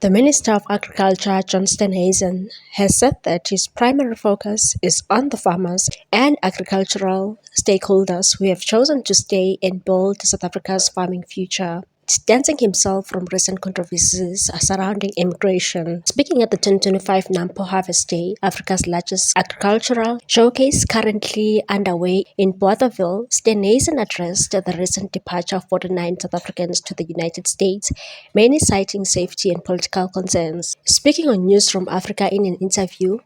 The Minister of Agriculture, John Steenhuisen, has said that his primary focus is on the farmers and agricultural stakeholders who have chosen to stay and build South Africa's farming future, distancing himself from recent controversies surrounding immigration. Speaking at the 2025 Nampo Harvest Day, Africa's largest agricultural showcase currently underway in Bothaville, Steenhuisen addressed the recent departure of 49 South Africans to the United States, many citing safety and political concerns. Speaking on News from Africa in an interview,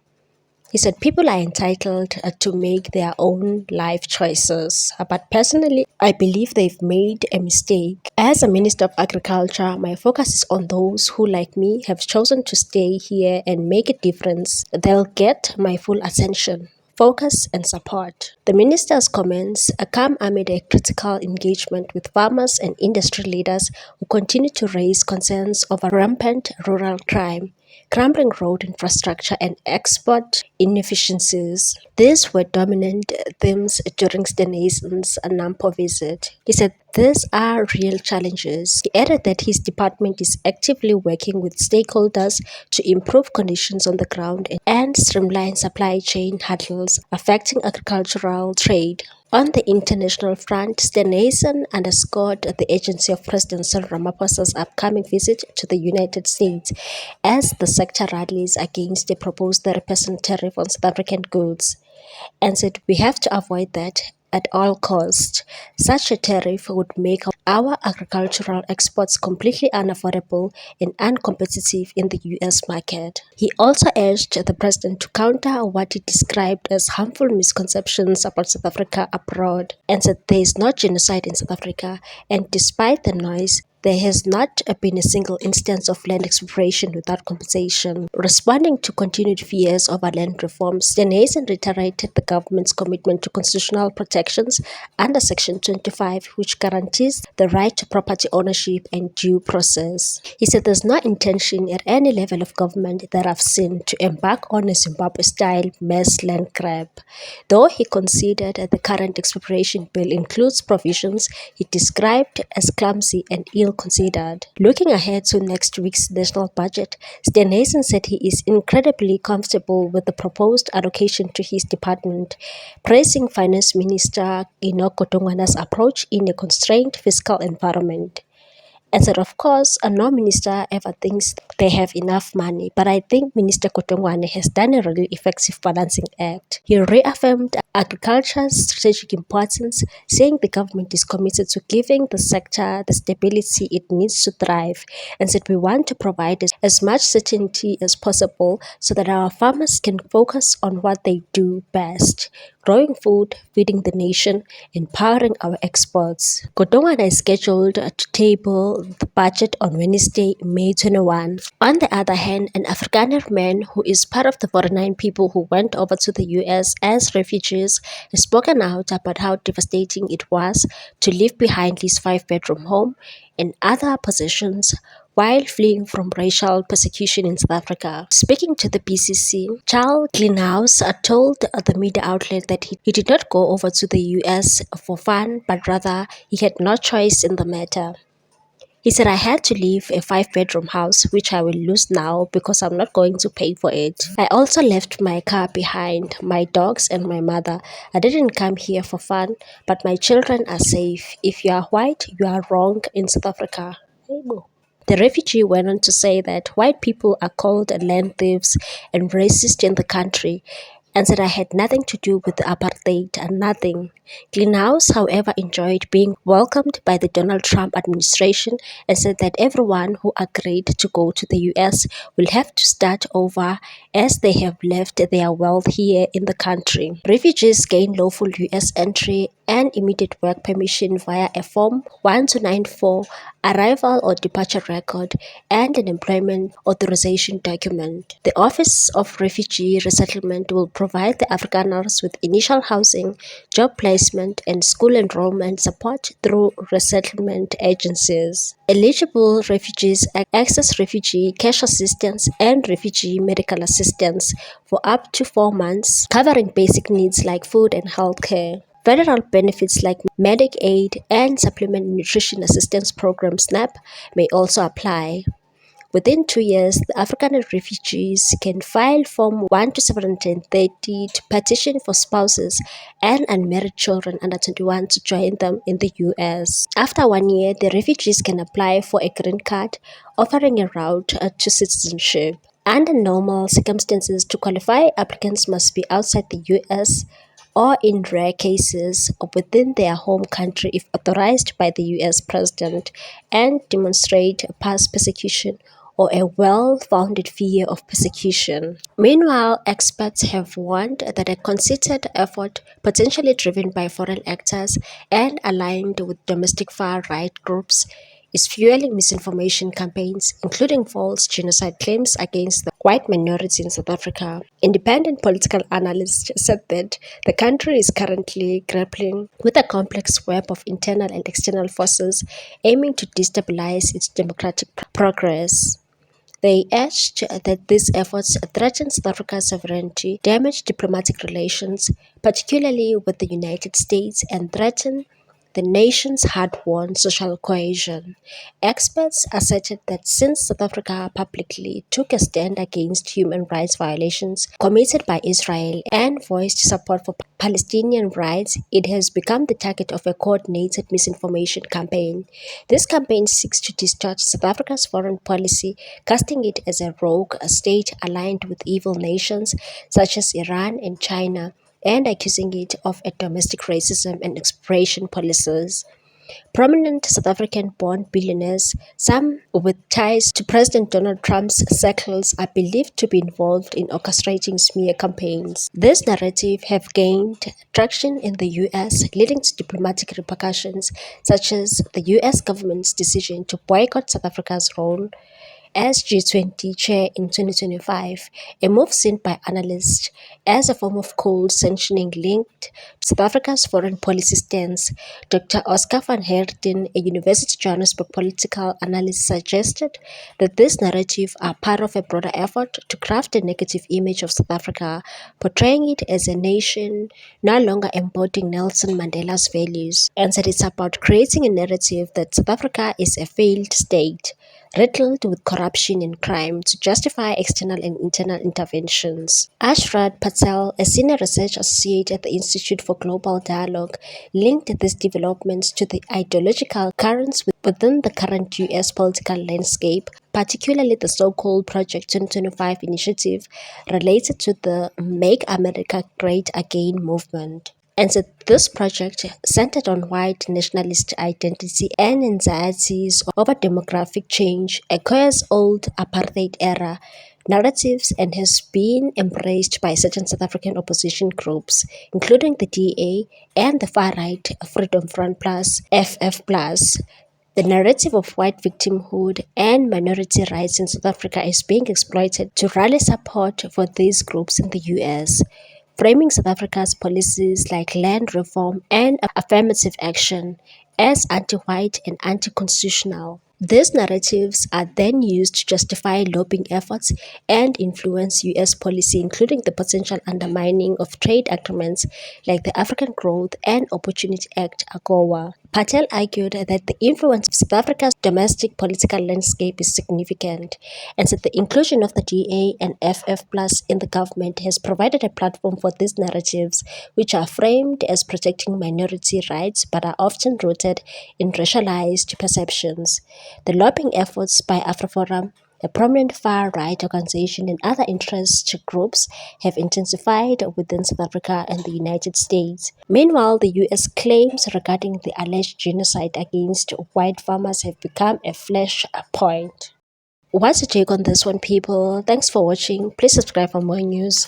he said people are entitled to make their own life choices, but personally, I believe they've made a mistake. As a Minister of Agriculture, my focus is on those who, like me, have chosen to stay here and make a difference. They'll get my full attention, focus and support. The minister's comments come amid a critical engagement with farmers and industry leaders who continue to raise concerns over rampant rural crime, crumbling road infrastructure and export inefficiencies. These were dominant themes during Steenhuisen's Nampo visit. He said these are real challenges. He added that his department is actively working with stakeholders to improve conditions on the ground and streamline supply chain hurdles affecting agricultural trade. On the international front, Steenhuisen underscored the urgency of President Cyril Ramaphosa's upcoming visit to the United States as the sector rallies against the proposed 30% tariff on South African goods, and said we have to avoid that at all costs. Such a tariff would make our agricultural exports completely unaffordable and uncompetitive in the US market. He also urged the president to counter what he described as harmful misconceptions about South Africa abroad, and said there is no genocide in South Africa, and despite the noise, there has not been a single instance of land expropriation without compensation. Responding to continued fears over land reforms, Steenhuisen reiterated the government's commitment to constitutional protections under Section 25, which guarantees the right to property ownership and due process. He said there's no intention at any level of government that I've seen to embark on a Zimbabwe-style mass land grab. Though he considered that the current expropriation bill includes provisions he described as clumsy and ill-considered. Looking ahead to next week's national budget, Steenhuisen said he is incredibly comfortable with the proposed allocation to his department, praising Finance Minister Enoch Godongwana's approach in a constrained fiscal environment. And said, of course, no minister ever thinks they have enough money, but I think Minister Godongwana has done a really effective balancing act. He reaffirmed agriculture's strategic importance, saying the government is committed to giving the sector the stability it needs to thrive, and said we want to provide as much certainty as possible so that our farmers can focus on what they do best: growing food, feeding the nation, empowering our exports. Godongwana is scheduled to table the budget on Wednesday, May 21. On the other hand, an Afrikaner man who is part of the 49 people who went over to the US as refugees has spoken out about how devastating it was to leave behind his 5-bedroom home and other possessions while fleeing from racial persecution in South Africa. Speaking to the BCC, Charles Kleinhaus told the media outlet that he did not go over to the US for fun, but rather he had no choice in the matter. He said, I had to leave a 5-bedroom house, which I will lose now because I'm not going to pay for it. I also left my car behind, my dogs and my mother. I didn't come here for fun, but my children are safe. If you are white, you are wrong in South Africa. There you go. The refugee went on to say that white people are called land thieves and racist in the country, and said I had nothing to do with the apartheid and nothing. Kleinhaus, however, enjoyed being welcomed by the Donald Trump administration and said that everyone who agreed to go to the US will have to start over as they have left their wealth here in the country. Refugees gain lawful US entry and immediate work permission via a Form 1294 arrival or departure record and an employment authorization document. The Office of Refugee Resettlement will provide the Afrikaners with initial housing, job placement, and school enrollment support through resettlement agencies. Eligible refugees access refugee cash assistance and refugee medical assistance for up to 4 months, covering basic needs like food and health care. Federal benefits like Medicaid and Supplemental Nutrition Assistance Program (SNAP) may also apply. Within 2 years, the African refugees can file Form 1 to 730 to petition for spouses and unmarried children under 21 to join them in the US. After 1 year, the refugees can apply for a green card, offering a route to citizenship. Under normal circumstances, to qualify, applicants must be outside the US or, in rare cases, within their home country if authorized by the US President, and demonstrate past persecution or a well-founded fear of persecution. Meanwhile, experts have warned that a concerted effort, potentially driven by foreign actors and aligned with domestic far-right groups, is fueling misinformation campaigns, including false genocide claims against the white minority in South Africa. Independent political analysts said that the country is currently grappling with a complex web of internal and external forces aiming to destabilize its democratic progress. They urged that these efforts threaten South Africa's sovereignty, damage diplomatic relations, particularly with the United States, and threaten the nation's hard-won social cohesion. Experts asserted that since South Africa publicly took a stand against human rights violations committed by Israel and voiced support for Palestinian rights, it has become the target of a coordinated misinformation campaign. This campaign seeks to distort South Africa's foreign policy, casting it as a rogue state aligned with evil nations such as Iran and China, and accusing it of a domestic racism and exploitation policies. Prominent South African-born billionaires, some with ties to President Donald Trump's circles, are believed to be involved in orchestrating smear campaigns. This narrative have gained traction in the US, leading to diplomatic repercussions, such as the US government's decision to boycott South Africa's role as G20 chair in 2025, a move seen by analysts as a form of cold sanctioning linked to South Africa's foreign policy stance. Dr. Oscar van Heerden, a University of Johannesburg political analyst, suggested that these narratives are part of a broader effort to craft a negative image of South Africa, portraying it as a nation no longer embodying Nelson Mandela's values, and that it's about creating a narrative that South Africa is a failed state, riddled with corruption and crime, to justify external and internal interventions. Ashrad Patel, a senior research associate at the Institute for Global Dialogue, linked these developments to the ideological currents within the current US political landscape, particularly the so-called Project 2025 initiative related to the Make America Great Again movement. And so this project centered on white nationalist identity and anxieties over demographic change, echoes old apartheid era narratives, and has been embraced by certain South African opposition groups, including the DA and the far-right Freedom Front Plus, FF Plus. The narrative of white victimhood and minority rights in South Africa is being exploited to rally support for these groups in the US, framing South Africa's policies like land reform and affirmative action as anti-white and anti-constitutional. These narratives are then used to justify lobbying efforts and influence US policy, including the potential undermining of trade agreements like the African Growth and Opportunity Act (AGOA). Patel argued that the influence of South Africa's domestic political landscape is significant, and that the inclusion of the DA and FF Plus in the government has provided a platform for these narratives, which are framed as protecting minority rights but are often rooted in racialized perceptions. The lobbying efforts by AfroForum, a prominent far-right organization, and other interest groups have intensified within South Africa and the United States. Meanwhile, the US claims regarding the alleged genocide against white farmers have become a flashpoint. What's your take on this one, people? Thanks for watching. Please subscribe for more news.